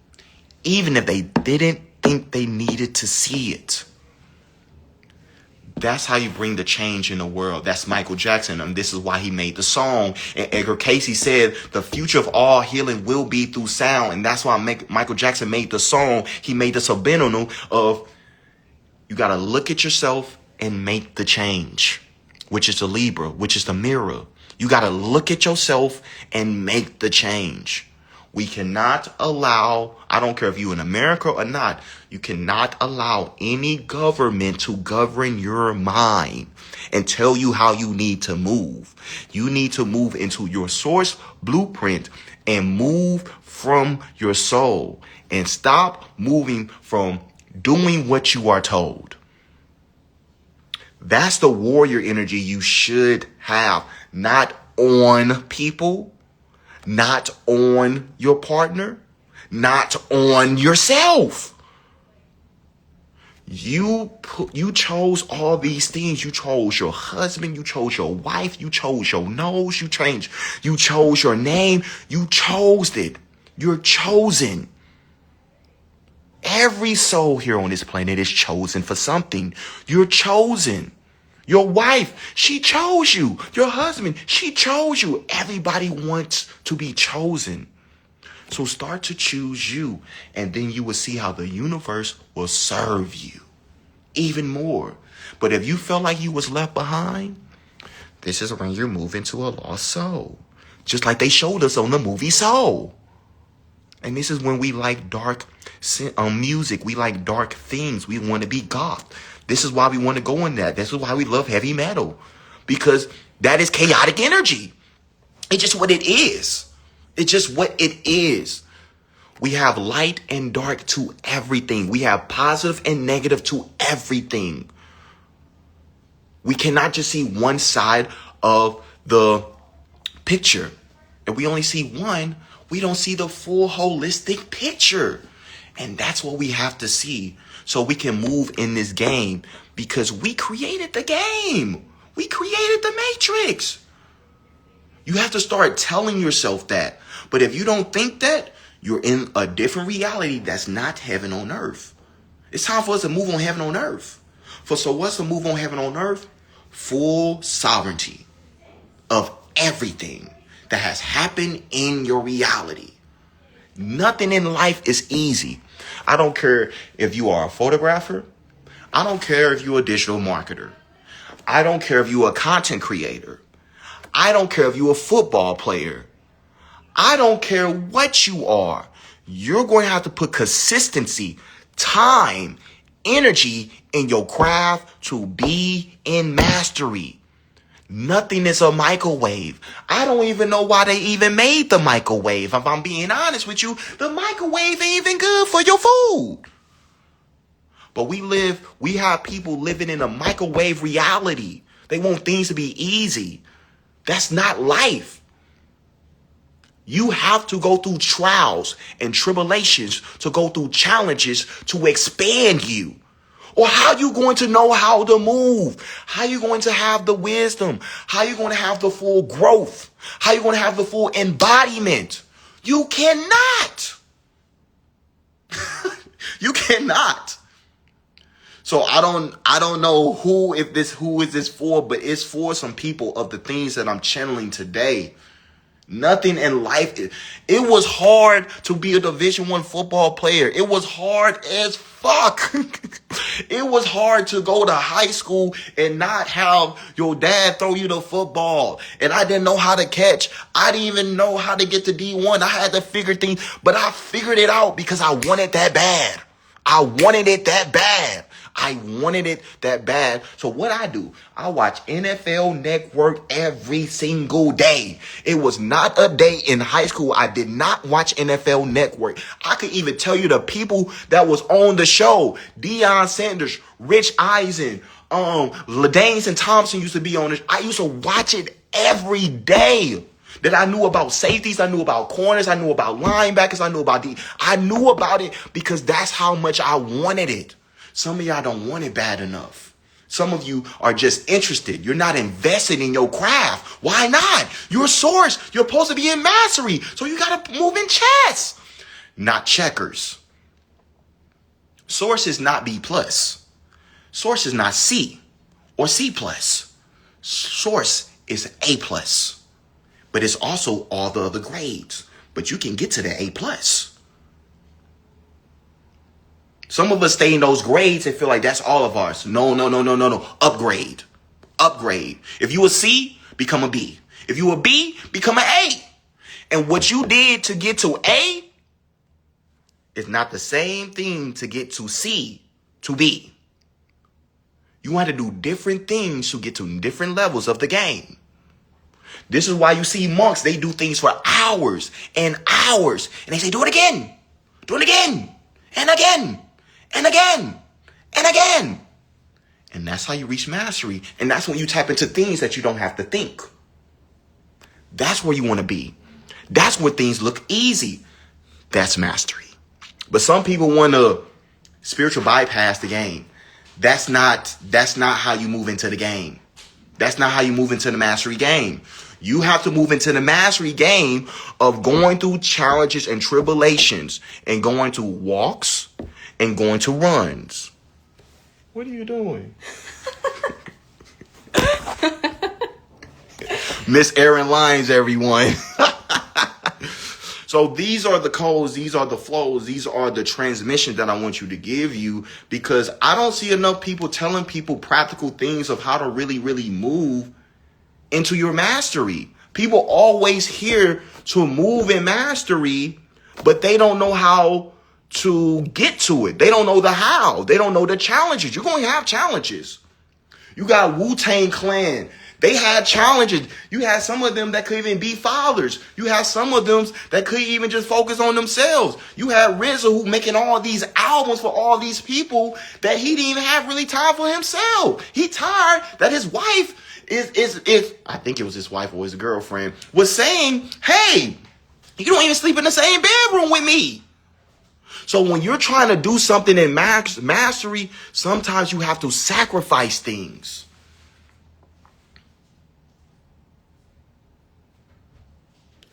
even if they didn't think they needed to see it. That's how you bring the change in the world. That's Michael Jackson, and this is why he made the song. And Edgar Casey said the future of all healing will be through sound, and that's why Michael Jackson made the song. He made the subliminal of you got to look at yourself and make the change, which is the Libra, which is the mirror. You got to look at yourself and make the change. We cannot allow, I don't care if you're in America or not, you cannot allow any government to govern your mind and tell you how you need to move. You need to move into your source blueprint and move from your soul and stop moving from doing what you are told. That's the warrior energy you should have, not on people. Not on your partner, not on yourself. You chose all these things. You chose your husband. You chose your wife. You chose your nose. You chose your name. You chose it. You're chosen. Every soul here on this planet is chosen for something. You're chosen. Your wife, she chose you. Your husband, she chose you. Everybody wants to be chosen. So start to choose you, and then you will see how the universe will serve you even more. But if you felt like you was left behind, this is when you're moving to a lost soul. Just like they showed us on the movie Soul. And this is when we like dark music. We like dark things. We want to be goth. This is why we want to go in that. This is why we love heavy metal. Because that is chaotic energy. It's just what it is. It's just what it is. We have light and dark to everything. We have positive and negative to everything. We cannot just see one side of the picture. If we only see one, we don't see the full holistic picture. And that's what we have to see so we can move in this game, because we created the game. We created the Matrix. You have to start telling yourself that. But if you don't think that, you're in a different reality that's not heaven on earth. It's time for us to move on heaven on earth. So what's the move on heaven on earth? Full sovereignty of everything that has happened in your reality. Nothing in life is easy. I don't care if you are a photographer. I don't care if you're a digital marketer. I don't care if you're a content creator. I don't care if you're a football player. I don't care what you are. You're going to have to put consistency, time, energy in your craft to be in mastery. Nothing is a microwave. I don't even know why they even made the microwave. If I'm being honest with you, the microwave ain't even good for your food. But we have people living in a microwave reality. They want things to be easy. That's not life. You have to go through trials and tribulations, to go through challenges to expand you. Or how you going to know how to move? How you going to have the wisdom? How you going to have the full growth? How you going to have the full embodiment? You cannot. You cannot. So I don't know who is this for, but it's for some people of the things that I'm channeling today. Nothing in life. It was hard to be a Division I football player. It was hard as fuck. It was hard to go to high school and not have your dad throw you the football. And I didn't know how to catch. I didn't even know how to get to D1. I had to figure things, but I figured it out because I wanted that bad. I wanted it that bad. I wanted it that bad. So what I do, I watch NFL Network every single day. It was not a day in high school I did not watch NFL Network. I could even tell you the people that was on the show. Deion Sanders, Rich Eisen, LaDainian and Thompson used to be on it. I used to watch it every day. That I knew about safeties, I knew about corners, I knew about linebackers, I knew about it because that's how much I wanted it. Some of y'all don't want it bad enough. Some of you are just interested. You're not invested in your craft. Why not? You're a source. You're supposed to be in mastery. So you got to move in chess, not checkers. Source is not B+. Source is not C or C+. Source is A+. But it's also all the other grades. But you can get to the A+. Some of us stay in those grades and feel like that's all of ours. No. Upgrade. If you a C, become a B. If you a B, become an A. And what you did to get to A is not the same thing to get to C to B. You want to do different things to get to different levels of the game. This is why you see monks, they do things for hours and hours. And they say, do it again. Do it again. And again. And again. And again. And that's how you reach mastery. And that's when you tap into things that you don't have to think. That's where you want to be. That's where things look easy. That's mastery. But some people want to spiritual bypass the game. That's not how you move into the game. That's not how you move into the mastery game. You have to move into the mastery game of going through challenges and tribulations and going to walks and going to runs. What are you doing? Miss Aaron Lyons, everyone. So these are the codes, these are the flows, these are the transmissions that I want you to give you, because I don't see enough people telling people practical things of how to really, really move into your mastery. People always hear to move in mastery, but they don't know how to get to it. They don't know the how. They don't know the challenges. You're going to have challenges. You got Wu-Tang Clan. They had challenges. You had some of them that could even be fathers. You had some of them that could even just focus on themselves. You had RZA who making all these albums for all these people that he didn't even have really time for himself. He tired that his wife is I think it was his wife or his girlfriend was saying, hey, you don't even sleep in the same bedroom with me. So when you're trying to do something in mastery, sometimes you have to sacrifice things.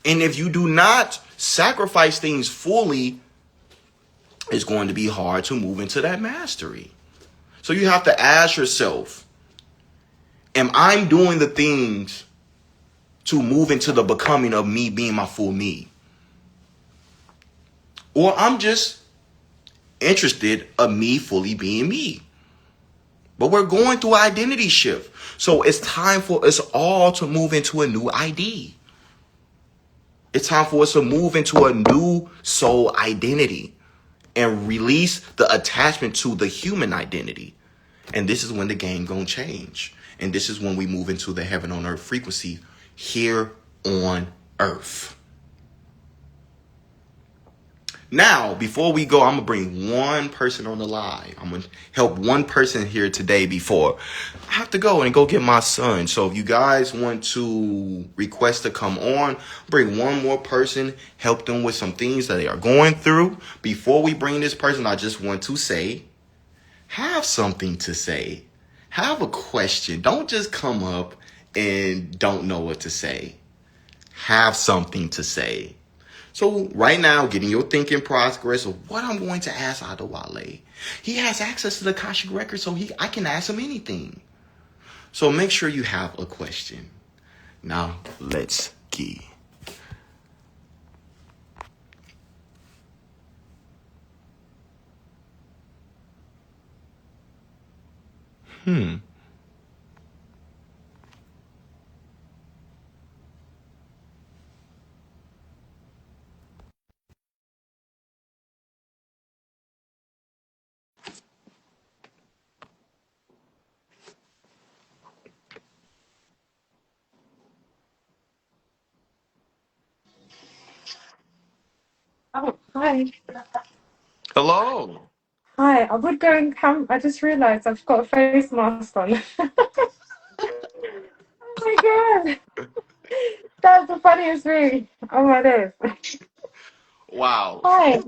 And if you do not sacrifice things fully, it's going to be hard to move into that mastery. So you have to ask yourself, am I doing the things to move into the becoming of me being my full me? Or I'm just interested of me fully being me. But we're going through identity shift. So it's time for us all to move into a new ID. It's time for us to move into a new soul identity and release the attachment to the human identity. And this is when the game gonna change. And this is when we move into the heaven on earth frequency here on earth. Now, before we go, I'm going to bring one person on the line. I'm going to help one person here today before I have to go and go get my son. So if you guys want to request to come on, bring one more person, help them with some things that they are going through. Before we bring this person, I just want to say, have something to say. Have a question. Don't just come up and don't know what to say. Have something to say. So right now, getting your thinking progress of what I'm going to ask Adewale. He has access to the Akashic record, so I can ask him anything. So make sure you have a question. Now let's get. Hmm. Oh, hi. Hello. Hi. I would go and camp. I just realized I've got a face mask on. Oh my God. That's the funniest thing. Oh my days. Wow. Hi.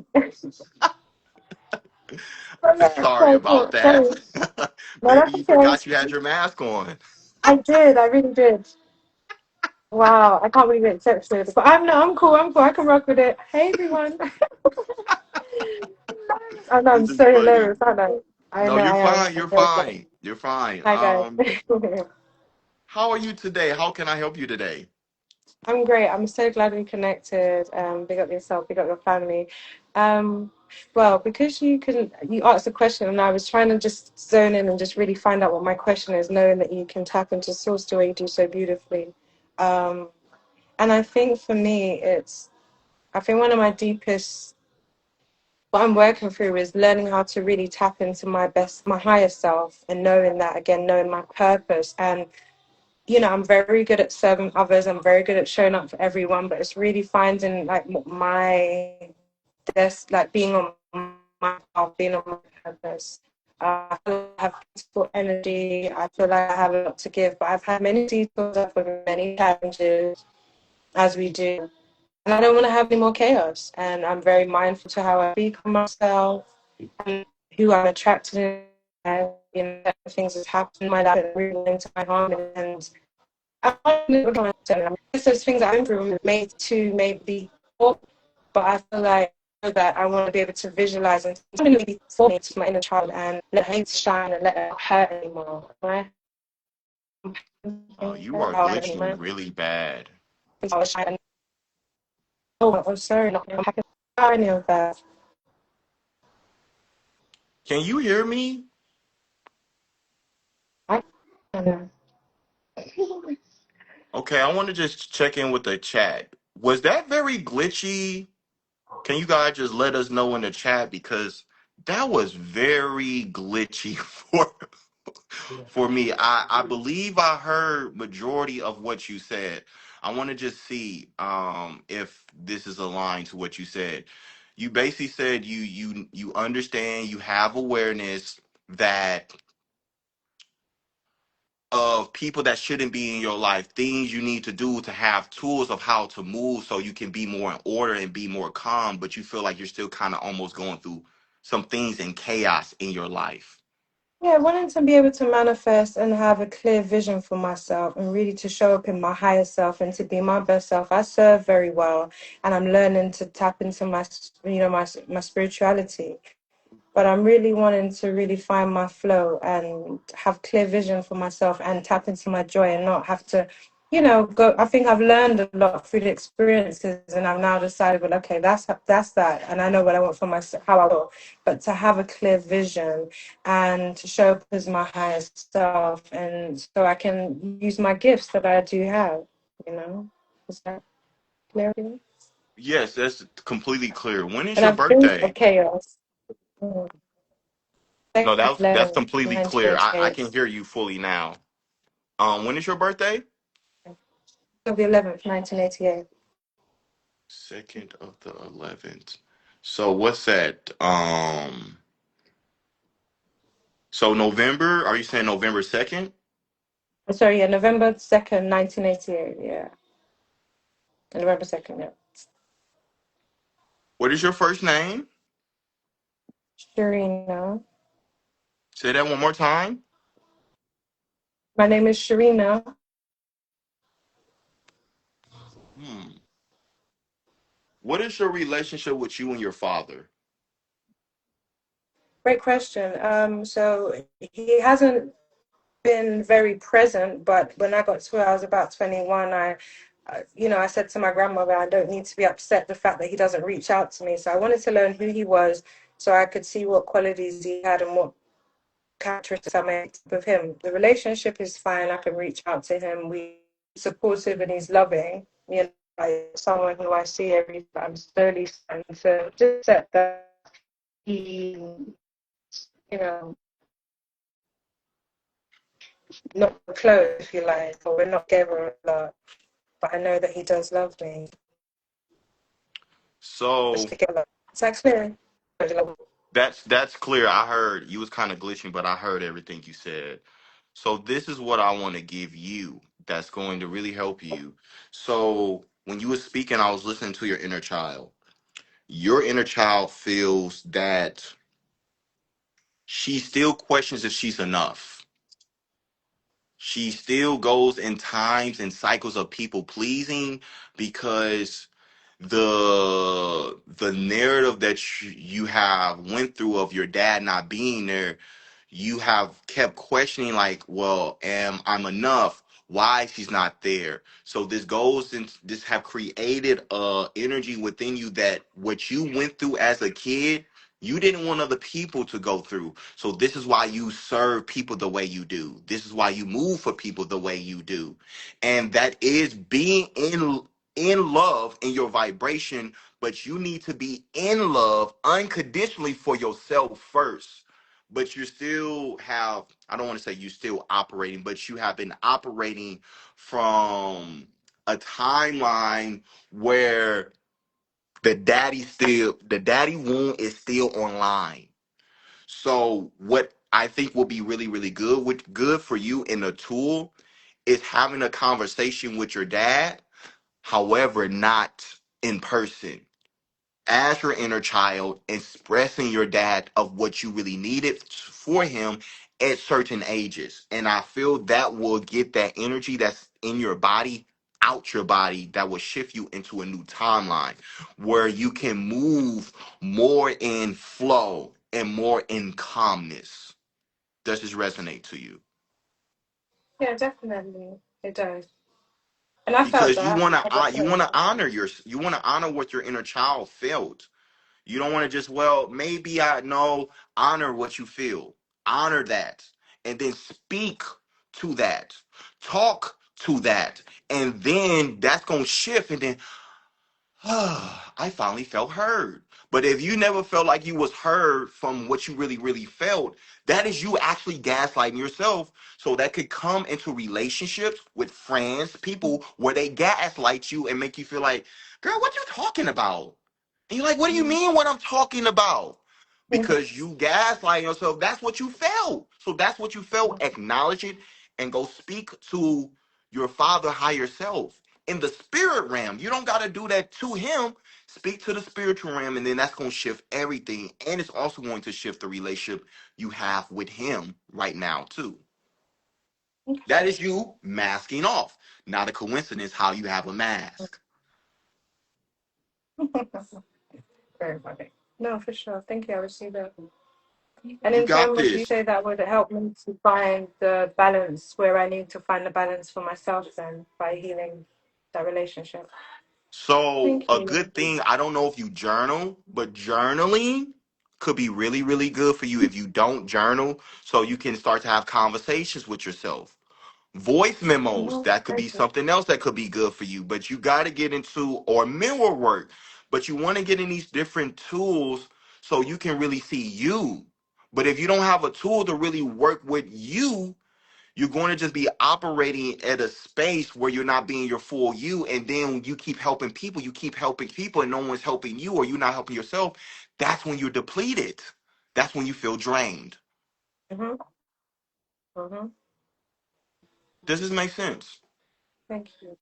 Oh, yeah, Sorry sorry, about cool. that. Sorry. No, Maybe that's you okay. forgot you had your mask on. I did. I really did. Wow. I can't believe it accepted. But I'm no, I'm cool. I'm cool. I can rock with it. Hey, everyone. I know I'm This is so funny. hilarious, aren't I? I No, know you're I am. fine. I'm You're very funny. fine. You're fine. Hi, guys. How are you today? How can I help you today? I'm great. I'm so glad we connected. Big up yourself, big up your family. Um, well, because you asked the question, and I was trying to just zone in and just really find out what my question is, knowing that you can tap into source the way you do so beautifully. Um, and I think for me, I think one of my deepest, what I'm working through is learning how to really tap into my higher self, and knowing that again, knowing my purpose. And I'm very good at serving others. I'm very good at showing up for everyone, but it's really finding like my desk, like being on my path, being on my purpose. I feel like I have peaceful energy. I feel like I have a lot to give, but I've had many detours with many challenges, as we do. And I don't want to have any more chaos. And I'm very mindful to how I speak of myself and who I'm attracted to. And, things that happen in my life that really into my harm. And it's those things that I'm through made to maybe, but I feel like that I want to be able to visualize and maybe for me to my inner child and let her shine and let her not hurt anymore. Right? You are glitching Anymore. really bad. Oh, I'm sorry, not any of that. Can you hear me? I don't know. Okay, I want to just check in with the chat. Was that very glitchy? Can you guys just let us know in the chat because that was very glitchy for me. I believe I heard majority of what you said. I want to just see if this is aligned to what you said. You basically said you understand, you have awareness that of people that shouldn't be in your life, things you need to do to have tools of how to move so you can be more in order and be more calm, but you feel like you're still kind of almost going through some things in chaos in your life. Yeah, wanting to be able to manifest and have a clear vision for myself and really to show up in my higher self and to be my best self. I serve very well, and I'm learning to tap into my spirituality, but I'm really wanting to really find my flow and have clear vision for myself and tap into my joy and not have to, go. I think I've learned a lot through the experiences, and I've now decided, well, okay, that's that, and I know what I want for myself, how I will. But to have a clear vision and to show up as my highest self, and so I can use my gifts that I do have. Is that clear? Yes, that's completely clear. When is And your I've been birthday? of chaos. Mm. No, Second, that's 11, completely clear. I 1988. can hear you fully now. When is your birthday? Of the 11th, 1988. Second of the 11th. So what's that? So November, are you saying November 2nd? Sorry, yeah, November 2nd, 1988. Yeah, November 2nd, yeah. What is your first name? Sharina. Say that one more time. My name is Sharina. Hmm. What is your relationship with you and your father? Great question. So he hasn't been very present, but when I got to, I was about 21, I said to my grandmother, I don't need to be upset the fact that he doesn't reach out to me. So I wanted to learn who he was so I could see what qualities he had and what characteristics I made with him. The relationship is fine. I can reach out to him. We supportive and he's loving. Like someone who I see every time, slowly starting to just accept that he, you know, not close, if you like, or we're not together a lot. But I know that he does love me. So Just together. Is that clear? that's clear. I heard you was kind of glitching, but I heard everything you said. So this is what I want to give you that's going to really help you. So when you were speaking, I was listening to your inner child. Your inner child feels that she still questions if she's enough. She still goes in times and cycles of people pleasing because the narrative that you have went through of your dad not being there, you have kept questioning like, well, am I'm enough? Why she's not there? So this goes and this have created energy within you that what you went through as a kid, you didn't want other people to go through. So this is why you serve people the way you do. This is why you move for people the way you do. And that is being in love in your vibration, but you need to be in love unconditionally for yourself first. But you still have, I don't want to say you still operating, but you have been operating from a timeline where the daddy wound is still online. So what I think will be really, really good for you in a tool is having a conversation with your dad, however, not in person. As your inner child, expressing your dad of what you really needed for him at certain ages. And I feel that will get that energy that's in your body out your body, that will shift you into a new timeline where you can move more in flow and more in calmness. Does this resonate to you? Yeah, definitely. It does. And I felt Because that. I you definitely want to felt that. honor you want to honor what your inner child felt. You don't want to just, well, maybe I know, honor what you feel. Honor that. And then speak to that. Talk to that. And then that's going to shift. And then, I finally felt heard. But if you never felt like you was heard from what you really, really felt, that is you actually gaslighting yourself. So that could come into relationships with friends, people where they gaslight you and make you feel like, girl, what you talking about? And you're like, what do you mean what I'm talking about? Because you gaslight yourself. That's what you felt. So that's what you felt. Acknowledge it and go speak to your father higher self in the spirit realm. You don't got to do that to him. Speak to the spiritual realm, and then that's going to shift everything. And it's also going to shift the relationship you have with him right now, too. That Okay. is you masking off. Not a coincidence how you have a mask. Very funny. No, for sure. Thank you. I received that. And You in got terms, would you this. say that would help me to find the balance where I need to find the balance for myself then by healing that relationship? So Thank a you. good thing, I don't know if you journal, but journaling could be really, really good for you if you don't journal, so you can start to have conversations with yourself. Voice memos, that could be Thank you. something else that could be good for you, but you got to get into, or mirror work, but you want to get in these different tools so you can really see you. But if you don't have a tool to really work with you, you're going to just be operating at a space where you're not being your full you. And then you keep helping people, and no one's helping you, or you're not helping yourself. That's when you're depleted. That's when you feel drained. Mm-hmm. Mm-hmm. Does this make sense? Thank you.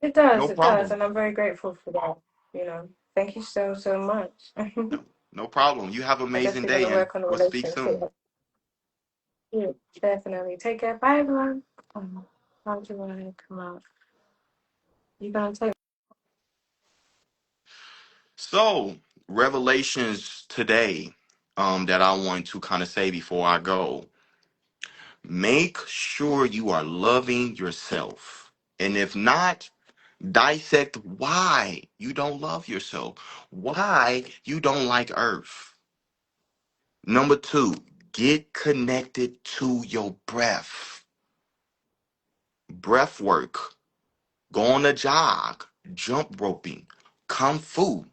It does, No it does. problem. And I'm very grateful for that. Thank you so, so much. No, no problem. You have an I'm amazing definitely going to day and work on the we'll speak relationship. soon. Yeah, definitely. Take care. Bye, everyone. How do I come out? You going to take So, revelations today, that I want to kind of say before I go. Make sure you are loving yourself. And if not, dissect why you don't love yourself, why you don't like Earth. Number two, get connected to your breath. Breath work. Go on a jog, jump roping, kung fu,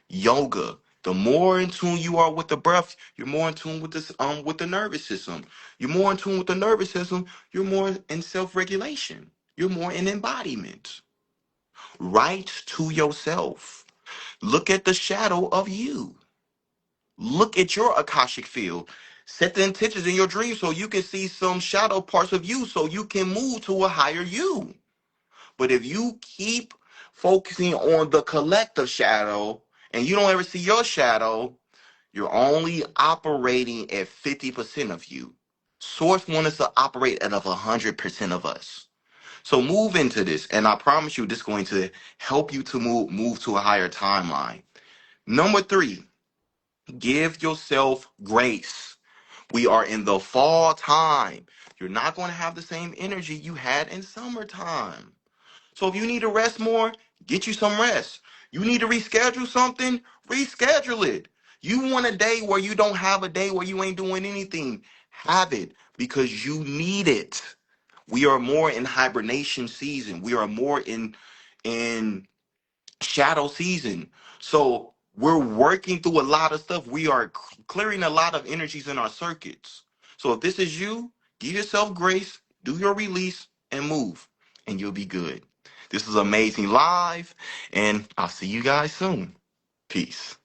yoga. The more in tune you are with the breath, you're more in tune with this with the nervous system. You're more in tune with the nervous system, you're more in self-regulation. You're more in embodiment. Write to yourself. Look at the shadow of you. Look at your Akashic field. Set the intentions in your dream so you can see some shadow parts of you so you can move to a higher you. But if you keep focusing on the collective shadow and you don't ever see your shadow, you're only operating at 50% of you. Source wants us to operate at 100% of us. So move into this, and I promise you, this is going to help you to move to a higher timeline. Number three, give yourself grace. We are in the fall time. You're not going to have the same energy you had in summertime. So if you need to rest more, get you some rest. You need to reschedule something, reschedule it. You want a day where you don't have a day where you ain't doing anything. Have it because you need it. We are more in hibernation season. We are more in shadow season. So we're working through a lot of stuff. We are clearing a lot of energies in our circuits. So if this is you, give yourself grace, do your release, and move, and you'll be good. This is Amazing Live, and I'll see you guys soon. Peace.